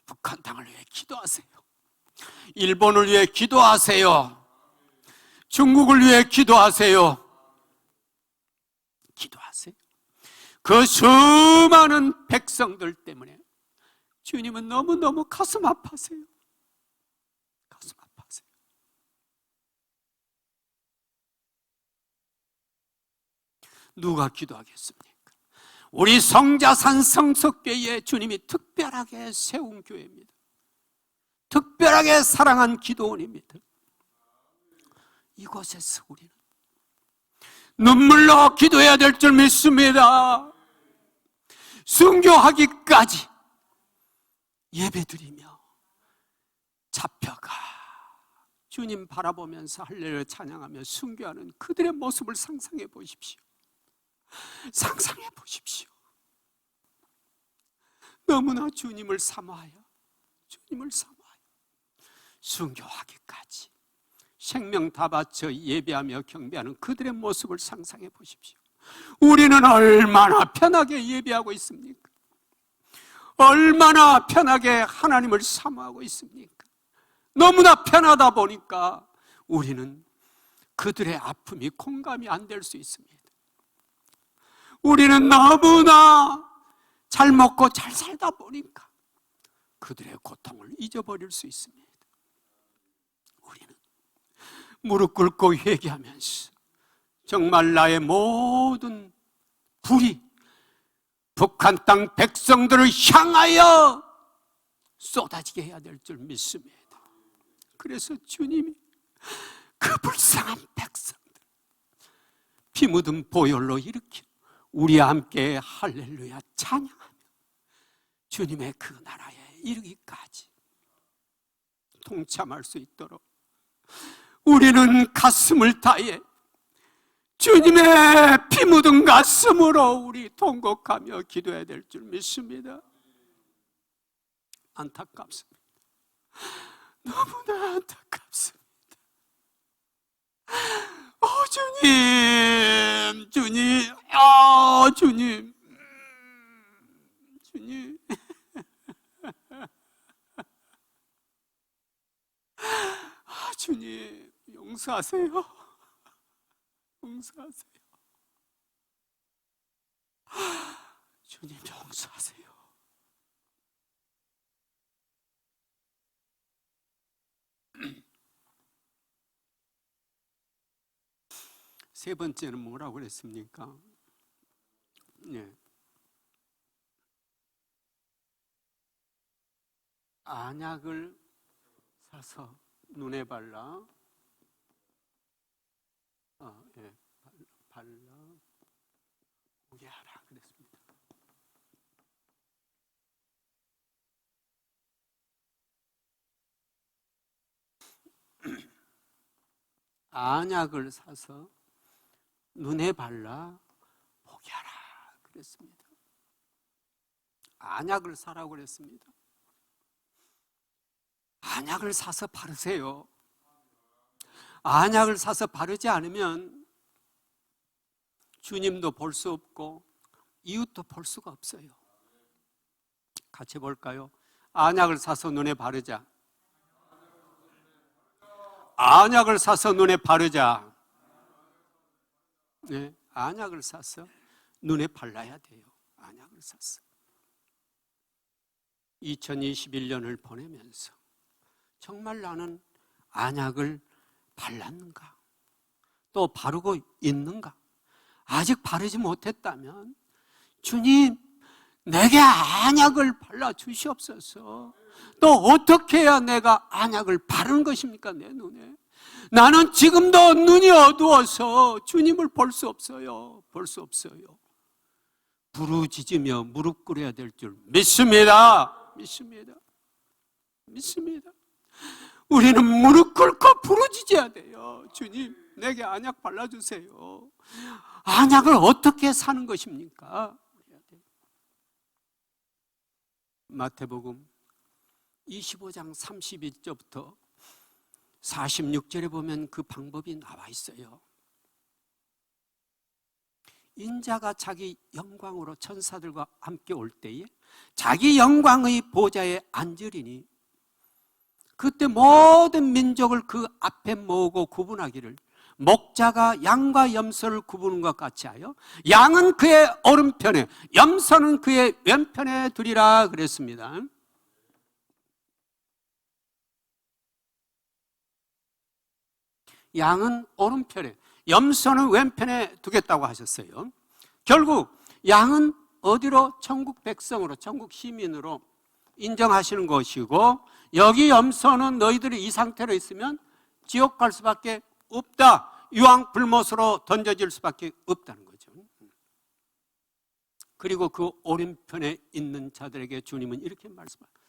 북한 땅을 위해 기도하세요. 일본을 위해 기도하세요. 중국을 위해 기도하세요. 그 수많은 백성들 때문에 주님은 너무너무 가슴 아파하세요. 누가 기도하겠습니까? 우리 성자산 성석교회에 주님이 특별하게 세운 교회입니다. 특별하게 사랑한 기도원입니다. 이곳에서 우리는 눈물로 기도해야 될 줄 믿습니다. 순교하기까지 예배드리며 잡혀가 주님 바라보면서 할렐루야 찬양하며 순교하는 그들의 모습을 상상해 보십시오. 너무나 주님을 사모하여 순교하기까지 생명 다 바쳐 예배하며 경배하는 그들의 모습을 상상해 보십시오. 우리는 얼마나 편하게 예배하고 있습니까? 얼마나 편하게 하나님을 사모하고 있습니까? 너무나 편하다 보니까 우리는 그들의 아픔이 공감이 안 될 수 있습니다. 우리는 너무나 잘 먹고 잘 살다 보니까 그들의 고통을 잊어버릴 수 있습니다. 우리는 무릎 꿇고 회개하면서 정말 나의 모든 불이 북한 땅 백성들을 향하여 쏟아지게 해야 될 줄 믿습니다. 그래서 주님이 그 불쌍한 백성들 피 묻은 보혈로 일으켜 우리와 함께 할렐루야 찬양하며 주님의 그 나라에 이르기까지 동참할 수 있도록 우리는 가슴을 다해 주님의 피 묻은 가슴으로 우리 통곡하며 기도해야 될 줄 믿습니다. 안타깝습니다. 너무나 안타깝습니다. 주님, 주님, 주님, 주님. 주님, 용서하세요. 용서하세요. 주님, 용서하세요. 세 번째는 뭐라고 그랬습니까? 네. 안약을 사서 눈에 발라, 예, 발라 보게 하라 그랬습니다. 안약을 사서 눈에 발라 보게 하라 그랬습니다. 안약을 사라고 그랬습니다. 안약을 사서 바르세요. 안약을 사서 바르지 않으면 주님도 볼 수 없고 이웃도 볼 수가 없어요. 같이 볼까요? 안약을 사서 눈에 바르자. 안약을 사서 눈에 바르자. 네, 안약을 사서 눈에 발라야 돼요. 안약을 사서 2021년을 보내면서 정말 나는 안약을 발랐는가? 또 바르고 있는가? 아직 바르지 못했다면 주님, 내게 안약을 발라주시옵소서. 또 어떻게 해야 내가 안약을 바르는 것입니까? 내 눈에. 나는 지금도 눈이 어두워서 주님을 볼 수 없어요. 볼 수 없어요. 부르짖으며 무릎 꿇어야 될 줄 믿습니다. 믿습니다. 믿습니다. 우리는 무릎 꿇고 부르짖어야 돼요. 주님, 내게 안약 발라주세요. 안약을 어떻게 사는 것입니까? 마태복음 25장 32절부터 46절에 보면 그 방법이 나와 있어요. 인자가 자기 영광으로 천사들과 함께 올 때에 자기 영광의 보좌에 앉으리니 그때 모든 민족을 그 앞에 모으고 구분하기를 목자가 양과 염소를 구분한 것 같이 하여 양은 그의 오른편에 염소는 그의 왼편에 두리라 그랬습니다. 양은 오른편에 염소는 왼편에 두겠다고 하셨어요. 결국 양은 어디로? 천국 백성으로, 천국 시민으로 인정하시는 것이고, 여기 염소는 너희들이 이 상태로 있으면 지옥 갈 수밖에 없다, 유황불못으로 던져질 수밖에 없다는 거죠. 그리고 그 오른편에 있는 자들에게 주님은 이렇게 말씀합니다.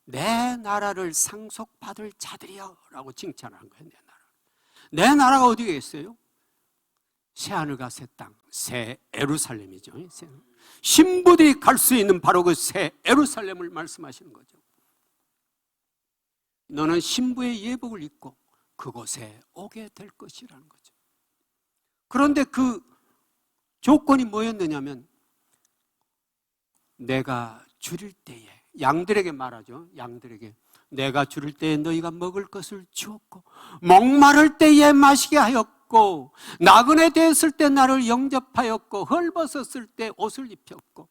내 나라를 상속받을 자들이여 라고 칭찬하는 거예요. 내 나라가 어디에 있어요? 새하늘과 새 땅, 새 예루살렘이죠. 신부들이 갈 수 있는 바로 그 새 예루살렘을 말씀하시는 거죠. 너는 신부의 예복을 입고 그곳에 오게 될 것이라는 거죠. 그런데 그 조건이 뭐였느냐면 내가 줄일 때에, 양들에게 말하죠. 양들에게 내가 줄일 때에 너희가 먹을 것을 주었고 목마를 때에 마시게 하였고 나그네 되었을 때 나를 영접하였고 헐벗었을 때 옷을 입혔고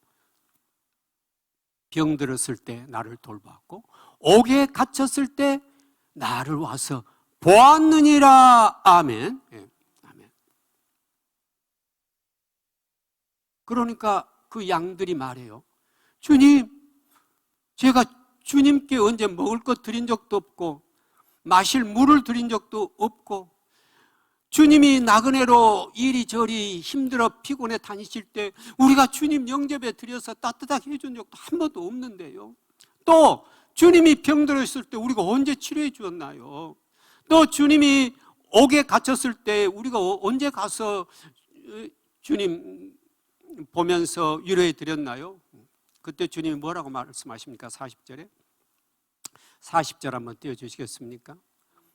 병들었을 때 나를 돌봤고 옥에 갇혔을 때 나를 와서 보았느니라. 아멘. 예, 아멘. 그러니까 그 양들이 말해요. 주님, 제가 주님께 언제 먹을 것 드린 적도 없고 마실 물을 드린 적도 없고 주님이 나그네로 이리저리 힘들어 피곤해 다니실 때 우리가 주님 영접에 드려서 따뜻하게 해준 적도 한 번도 없는데요. 또 주님이 병들었을 때 우리가 언제 치료해 주었나요? 또 주님이 옥에 갇혔을 때 우리가 언제 가서 주님 보면서 위로해 드렸나요? 그때 주님이 뭐라고 말씀하십니까? 40절에 40절 한번 띄워주시겠습니까?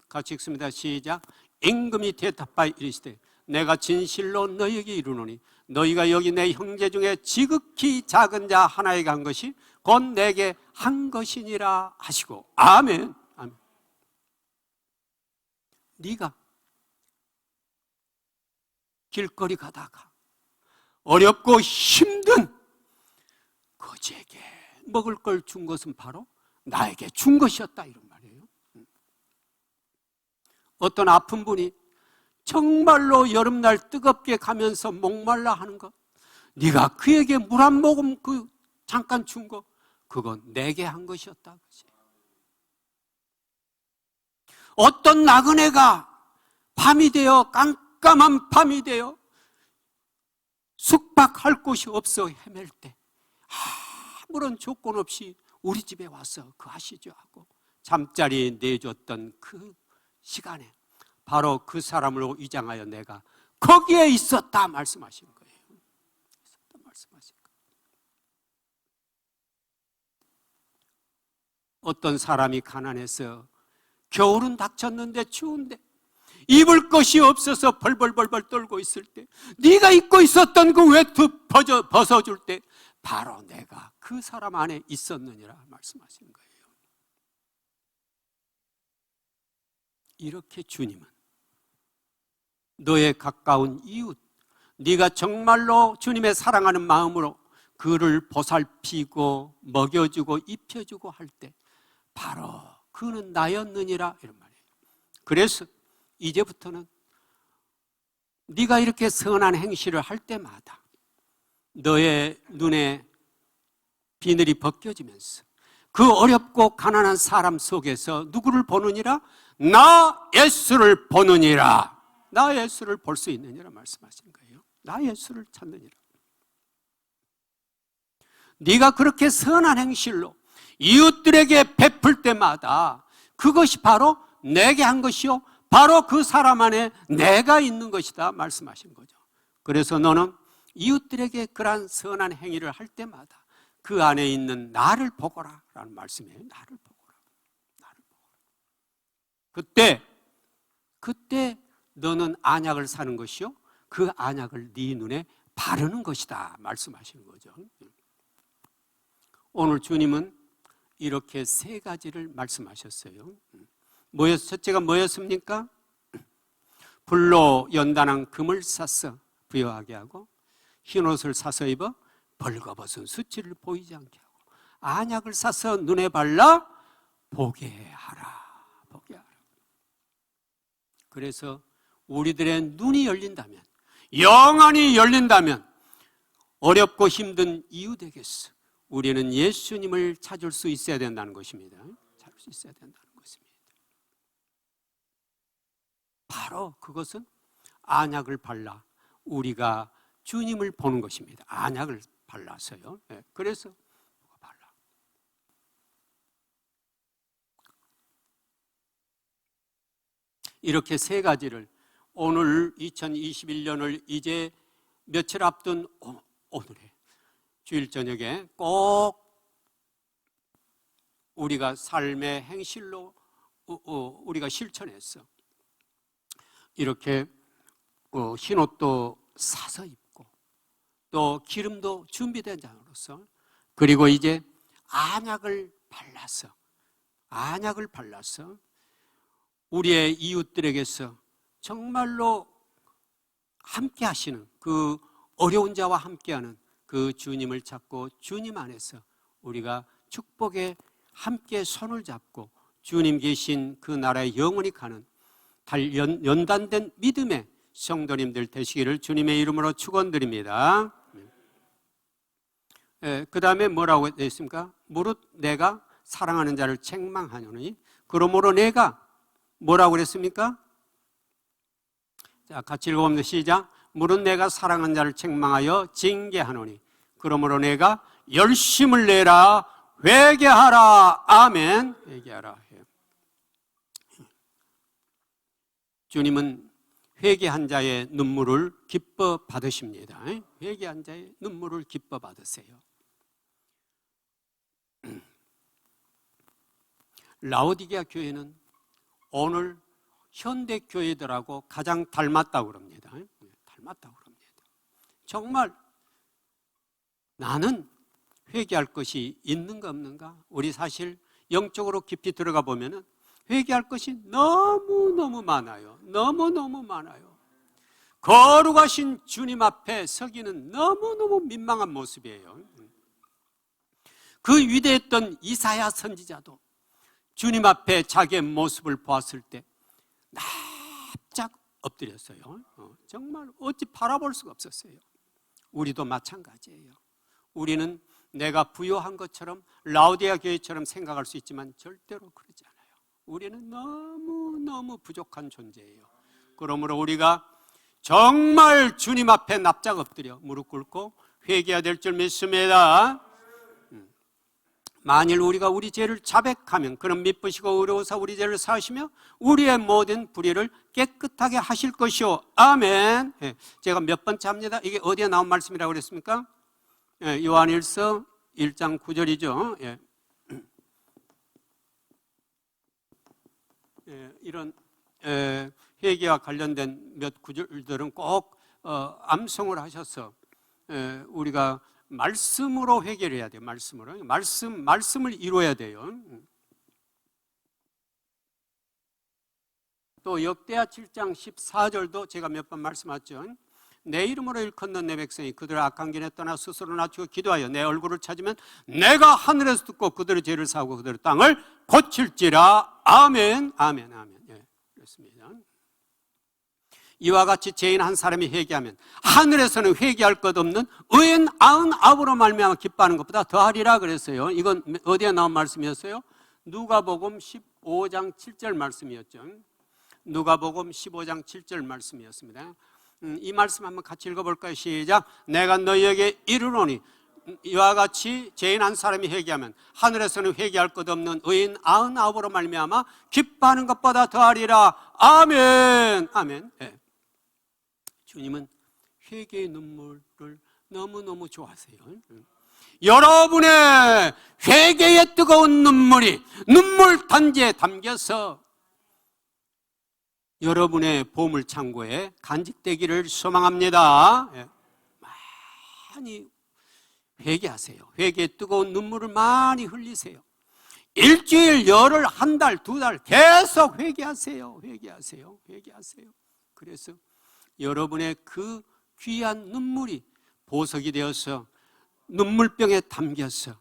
같이 읽습니다. 시작. 임금이 대답하여 이르시되 내가 진실로 너희에게 이르노니 너희가 여기 내 형제 중에 지극히 작은 자 하나에게 한 것이 곧 내게 한 것이니라 하시고. 아멘. 아멘. 네가 길거리 가다가 어렵고 힘든 거지에게 먹을 걸 준 것은 바로 나에게 준 것이었다, 이런 말이에요. 어떤 아픈 분이 정말로 여름날 뜨겁게 가면서 목말라 하는 것, 네가 그에게 물 한 모금 그 잠깐 준 거, 그건 내게 한 것이었다. 어떤 나그네가 밤이 되어 깜깜한 밤이 되어 숙박할 곳이 없어 헤맬 때 아무런 조건 없이 우리 집에 와서 그 하시죠 하고 잠자리 내줬던 그 시간에 바로 그 사람으로 위장하여 내가 거기에 있었다 말씀하신 거예요. 있었다 말씀하신 거예요. 어떤 사람이 가난해서 겨울은 닥쳤는데 추운데 입을 것이 없어서 벌벌벌벌 떨고 있을 때 네가 입고 있었던 그 외투 벗어줄 때 바로 내가 그 사람 안에 있었느니라 말씀하신 거예요. 이렇게 주님은 너의 가까운 이웃, 네가 정말로 주님의 사랑하는 마음으로 그를 보살피고 먹여주고 입혀주고 할 때 바로 그는 나였느니라, 이런 말이에요. 그래서 이제부터는 네가 이렇게 선한 행실을 할 때마다 너의 눈에 비늘이 벗겨지면서 그 어렵고 가난한 사람 속에서 누구를 보느니라? 나 예수를 보느니라. 나 예수를 볼 수 있느니라 말씀하신 거예요. 나 예수를 찾느니라. 네가 그렇게 선한 행실로 이웃들에게 베풀 때마다 그것이 바로 내게 한 것이요 바로 그 사람 안에 내가 있는 것이다 말씀하신 거죠. 그래서 너는 이웃들에게 그러한 선한 행위를 할 때마다 그 안에 있는 나를 보거라 라는 말씀이에요. 나를 보거라. 나를 보거라. 그때 너는 안약을 사는 것이요 그 안약을 네 눈에 바르는 것이다 말씀하시는 거죠. 오늘 주님은 이렇게 세 가지를 말씀하셨어요. 첫째가 뭐였습니까? 불로 연단한 금을 사서 부여하게 하고 흰옷을 사서 입어 벌거벗은 수치를 보이지 않게 하고 안약을 사서 눈에 발라 보게 하라. 보게 하라. 그래서 우리들의 눈이 열린다면, 영안이 열린다면 어렵고 힘든 이웃에게서 우리는 예수님을 찾을 수 있어야 된다는 것입니다. 찾을 수 있어야 된다는 것입니다. 바로 그것은 안약을 발라 우리가 주님을 보는 것입니다. 안약을 발라서요. 네, 그래서 발라. 이렇게 세 가지를 오늘 2021년을 이제 며칠 앞둔 오늘에 주일 저녁에 꼭 우리가 삶의 행실로 우리가 실천해서 이렇게 흰 옷도 사서 입고 또 기름도 준비된 자로서, 그리고 이제 안약을 발라서 우리의 이웃들에게서 정말로 함께 하시는, 그 어려운 자와 함께하는 그 주님을 찾고 주님 안에서 우리가 축복에 함께 손을 잡고 주님 계신 그 나라에 영원히 가는 연단된 믿음의 성도님들 되시기를 주님의 이름으로 축원드립니다. 그 다음에 뭐라고 했습니까? 무릇 내가 사랑하는 자를 책망하노니, 그러므로 내가 뭐라고 그랬습니까? 자, 같이 읽어봅니다. 시작. 무릇 내가 사랑하는 자를 책망하여 징계하노니, 그러므로 내가 열심을 내라 회개하라. 아멘. 회개하라. 주님은 회개한 자의 눈물을 기뻐 받으십니다. 회개한 자의 눈물을 기뻐 받으세요. 라오디게아 교회는 오늘 현대 교회들하고 가장 닮았다고 그럽니다. 정말 나는 회개할 것이 있는가 없는가? 우리 사실 영적으로 깊이 들어가 보면은 회개할 것이 너무너무 많아요. 너무너무 많아요. 거룩하신 주님 앞에 서기는 너무너무 민망한 모습이에요. 그 위대했던 이사야 선지자도 주님 앞에 자기의 모습을 보았을 때 납작 엎드렸어요. 정말 어찌 바라볼 수가 없었어요. 우리도 마찬가지예요. 우리는 내가 부요한 것처럼 라오디게아 교회처럼 생각할 수 있지만 절대로 그러지 않아요. 우리는 너무너무 부족한 존재예요. 그러므로 우리가 정말 주님 앞에 납작 엎드려 무릎 꿇고 회개해야 될 줄 믿습니다. 만일 우리가 우리 죄를 자백하면 그럼 미쁘시고 의로우사 우리 죄를 사하시며 우리의 모든 불의를 깨끗하게 하실 것이요. 아멘. 제가 몇 번째 합니다. 이게 어디에 나온 말씀이라고 그랬습니까? 요한일서 1장 9절이죠. 이런 회개와 관련된 몇 구절들은 꼭 암송을 하셔서 우리가 말씀으로 회개를 해야 돼요. 말씀을 이루어야 돼요. 또 역대하 7장 14절도 제가 몇 번 말씀하셨죠. 내 이름으로 일컫는 내 백성이 그들을 악한 길에 떠나 스스로 낮추고 기도하여 내 얼굴을 찾으면 내가 하늘에서 듣고 그들의 죄를 사하고 그들의 땅을 고칠지라. 아멘. 아멘. 아멘. 예, 그렇습니다. 이와 같이 죄인 한 사람이 회개하면 하늘에서는 회개할 것 없는 의인 99으로 말미암아 기뻐하는 것보다 더하리라 그랬어요. 이건 어디에 나온 말씀이었어요? 누가복음 15장 7절 말씀이었죠. 누가복음 15장 7절 말씀이었습니다. 이 말씀 한번 같이 읽어볼까요? 시작. 내가 너희에게 이르노니 이와 같이 죄인 한 사람이 회개하면 하늘에서는 회개할 것 없는 의인 99으로 말미암아 기뻐하는 것보다 더하리라. 아멘. 아멘. 네. 주님은 회개의 눈물을 너무너무 좋아하세요. 여러분의 회개의 뜨거운 눈물이 눈물 단지에 담겨서 여러분의 보물 창고에 간직되기를 소망합니다. 많이 회개하세요. 회개의 뜨거운 눈물을 많이 흘리세요. 일주일, 열흘, 한 달, 두 달 계속 회개하세요. 그래서 여러분의 그 귀한 눈물이 보석이 되어서 눈물병에 담겨서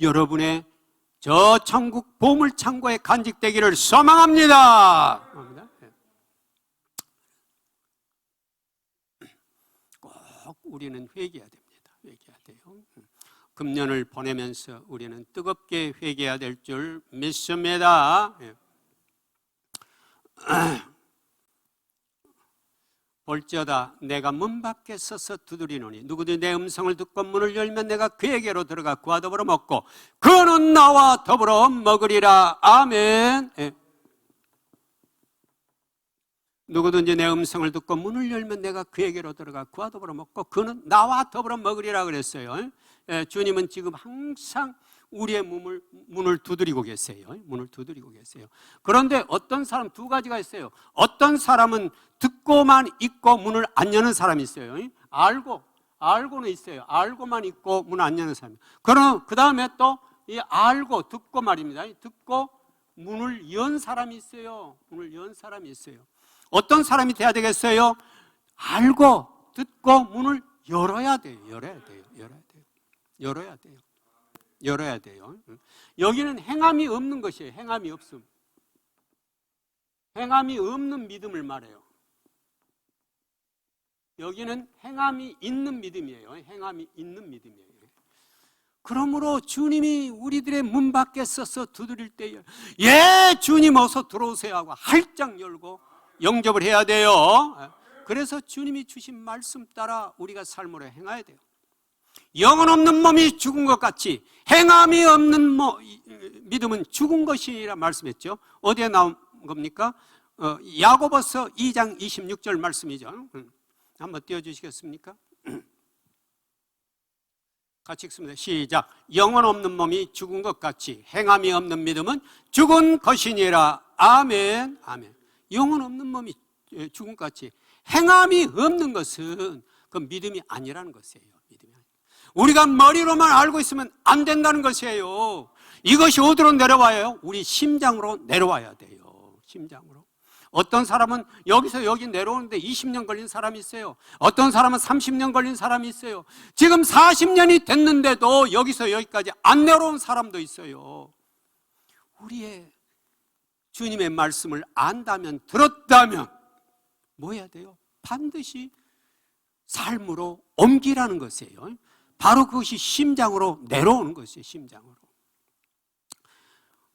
여러분의 저 천국 보물 창고에 간직되기를 소망합니다. 꼭 우리는 회개해야 됩니다. 회개해야 돼요. 금년을 보내면서 우리는 뜨겁게 회개해야 될 줄 믿습니다. 볼지어다 내가 문 밖에 서서 두드리노니 누구든지 내 음성을 듣고 문을 열면 내가 그에게로 들어가 그와 더불어 먹고 그는 나와 더불어 먹으리라. 아멘. 누구든지 내 음성을 듣고 문을 열면 내가 그에게로 들어가 그와 더불어 먹고 그는 나와 더불어 먹으리라 그랬어요. 주님은 지금 항상 우리의 문을 두드리고 계세요. 문을 두드리고 계세요. 그런데 어떤 사람, 두 가지가 있어요. 어떤 사람은 듣고만 있고 문을 안 여는 사람이 있어요. 알고는 있어요. 알고만 있고 문을 안 여는 사람이. 그럼 그 다음에 또 이 알고 듣고 말입니다. 듣고 문을 연 사람이 있어요. 문을 연 사람이 있어요. 어떤 사람이 돼야 되겠어요? 알고 듣고 문을 열어야 돼요. 열어야 돼요. 여기는 행함이 없는 것이에요. 행함이 없음. 행함이 없는 믿음을 말해요. 여기는 행함이 있는 믿음이에요. 행함이 있는 믿음이에요. 그러므로 주님이 우리들의 문 밖에 서서 두드릴 때에 예 주님 어서 들어오세요 하고 활짝 열고 영접을 해야 돼요. 그래서 주님이 주신 말씀 따라 우리가 삶으로 행해야 돼요. 영혼 없는 몸이 죽은 것 같이 행함이 없는 믿음은 죽은 것이라 말씀했죠. 어디에 나온 겁니까? 야고보서 2장 26절 말씀이죠. 한번 띄워주시겠습니까? 같이 읽습니다. 시작. 영혼 없는 몸이 죽은 것 같이 행함이 없는 믿음은 죽은 것이니라. 아멘. 아멘. 영혼 없는 몸이 죽은 것 같이 행함이 없는 것은 그 믿음이 아니라는 것이에요. 믿음이 아니에요. 우리가 머리로만 알고 있으면 안 된다는 것이에요. 이것이 어디로 내려와요? 우리 심장으로 내려와야 돼요. 심장으로. 어떤 사람은 여기서 여기 내려오는데 20년 걸린 사람이 있어요. 어떤 사람은 30년 걸린 사람이 있어요. 지금 40년이 됐는데도 여기서 여기까지 안 내려온 사람도 있어요. 우리의 주님의 말씀을 안다면, 들었다면 뭐 해야 돼요? 반드시 삶으로 옮기라는 것이에요. 바로 그것이 심장으로 내려오는 것이에요. 심장으로.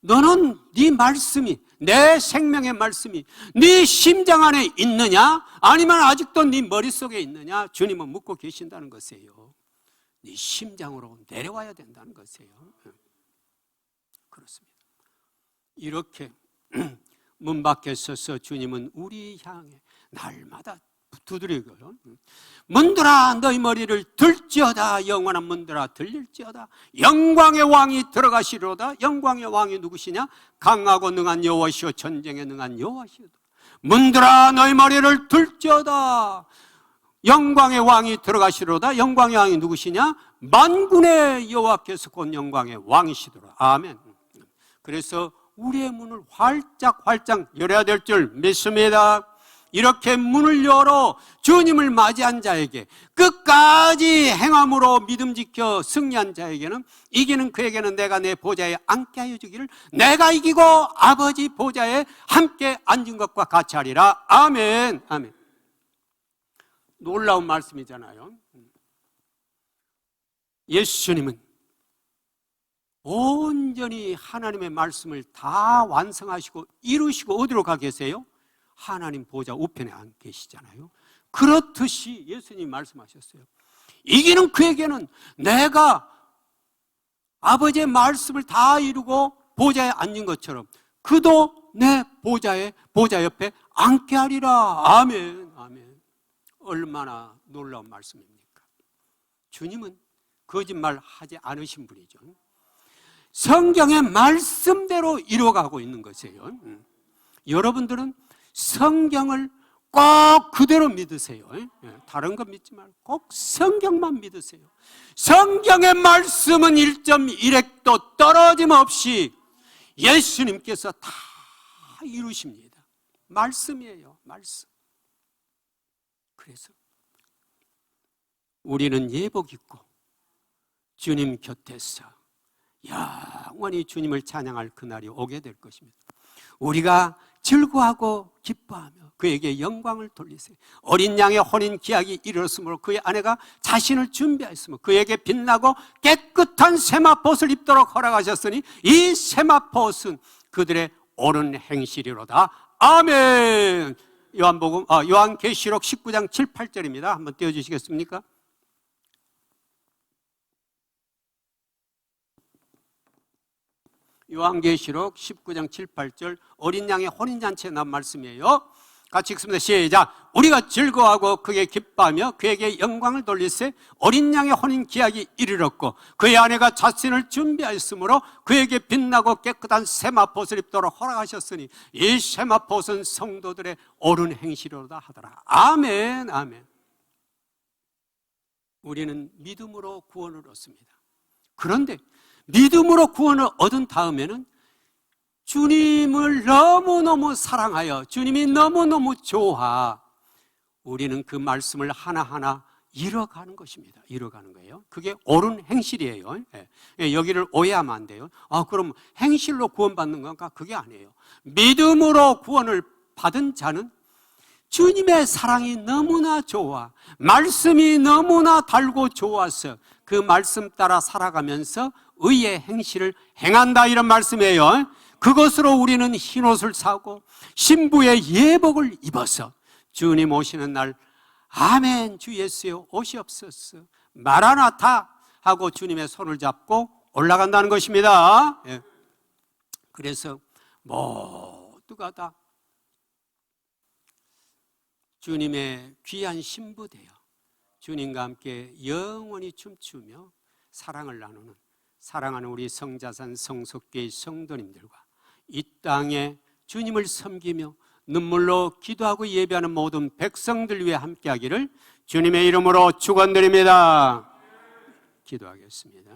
너는 네 말씀이, 내 생명의 말씀이 네 심장 안에 있느냐 아니면 아직도 네 머릿속에 있느냐 주님은 묻고 계신다는 것이에요. 네 심장으로 내려와야 된다는 것이에요. 그렇습니다. 이렇게 문 밖에 서서 주님은 우리 향해 날마다 두드리고요. 문들아 너희 머리를 들지어다. 영원한 문들아 들릴지어다. 영광의 왕이 들어가시리로다. 영광의 왕이 누구시냐? 강하고 능한 여호와시오 전쟁에 능한 여호와시오. 문들아 너희 머리를 들지어다. 영광의 왕이 들어가시리로다. 영광의 왕이 누구시냐? 만군의 여호와께서 곧 영광의 왕이시더라. 아멘. 그래서 우리의 문을 활짝 열어야 될 줄 믿습니다. 이렇게 문을 열어 주님을 맞이한 자에게, 끝까지 행함으로 믿음 지켜 승리한 자에게는, 이기는 그에게는 내가 내 보좌에 앉게 하여 주기를, 내가 이기고 아버지 보좌에 함께 앉은 것과 같이 하리라. 아멘. 아멘. 놀라운 말씀이잖아요. 예수님은 온전히 하나님의 말씀을 다 완성하시고 이루시고 어디로 가 계세요? 하나님 보좌 우편에 안 계시잖아요. 그렇듯이 예수님이 말씀하셨어요. 이기는 그에게는 내가 아버지의 말씀을 다 이루고 보좌에 앉은 것처럼 그도 내 보좌 옆에 앉게 하리라. 아멘. 아멘. 얼마나 놀라운 말씀입니까? 주님은 거짓말 하지 않으신 분이죠. 성경의 말씀대로 이루어가고 있는 것이에요. 여러분들은 성경을 꼭 그대로 믿으세요. 다른 거 믿지 말고 꼭 성경만 믿으세요. 성경의 말씀은 1.1획도 떨어짐 없이 예수님께서 다 이루십니다. 말씀이에요. 말씀. 그래서 우리는 예복 입고 주님 곁에서 영원히 주님을 찬양할 그날이 오게 될 것입니다. 우리가 즐거워하고 기뻐하며 그에게 영광을 돌리세요. 어린 양의 혼인 기약이 이르렀으므로 그의 아내가 자신을 준비하였으며 그에게 빛나고 깨끗한 세마포옷을 입도록 허락하셨으니 이 세마포옷은 그들의 옳은 행실이로다. 아멘. 요한계시록 19장 7, 8절입니다. 한번 띄워주시겠습니까? 요한계시록 19장 7, 8절 어린 양의 혼인잔치에 나온 말씀이에요. 같이 읽습니다. 시작. 우리가 즐거워하고 그에게 기뻐하며 그에게 영광을 돌리세 어린 양의 혼인 기약이 이르렀고 그의 아내가 자신을 준비하였으므로 그에게 빛나고 깨끗한 세마포옷을 입도록 허락하셨으니 이 세마포옷은 성도들의 옳은 행실로다 하더라. 아멘, 아멘. 우리는 믿음으로 구원을 얻습니다. 그런데 믿음으로 구원을 얻은 다음에는 주님을 너무너무 사랑하여 주님이 너무너무 좋아 우리는 그 말씀을 하나하나 이뤄가는 것입니다. 이뤄가는 거예요. 그게 옳은 행실이에요. 여기를 오해하면 안 돼요. 그럼 행실로 구원받는 건가? 그게 아니에요. 믿음으로 구원을 받은 자는 주님의 사랑이 너무나 좋아 말씀이 너무나 달고 좋아서 그 말씀 따라 살아가면서 의의 행실을 행한다 이런 말씀이에요. 그것으로 우리는 흰옷을 사고 신부의 예복을 입어서 주님 오시는 날 아멘 주 예수여 오시옵소서 마라나타 하고 주님의 손을 잡고 올라간다는 것입니다. 그래서 모두가 다 주님의 귀한 신부 되어 주님과 함께 영원히 춤추며 사랑을 나누는 사랑하는 우리 성자산 성속교회 성도님들과 이 땅에 주님을 섬기며 눈물로 기도하고 예배하는 모든 백성들 위해 함께하기를 주님의 이름으로 축원드립니다. 기도하겠습니다.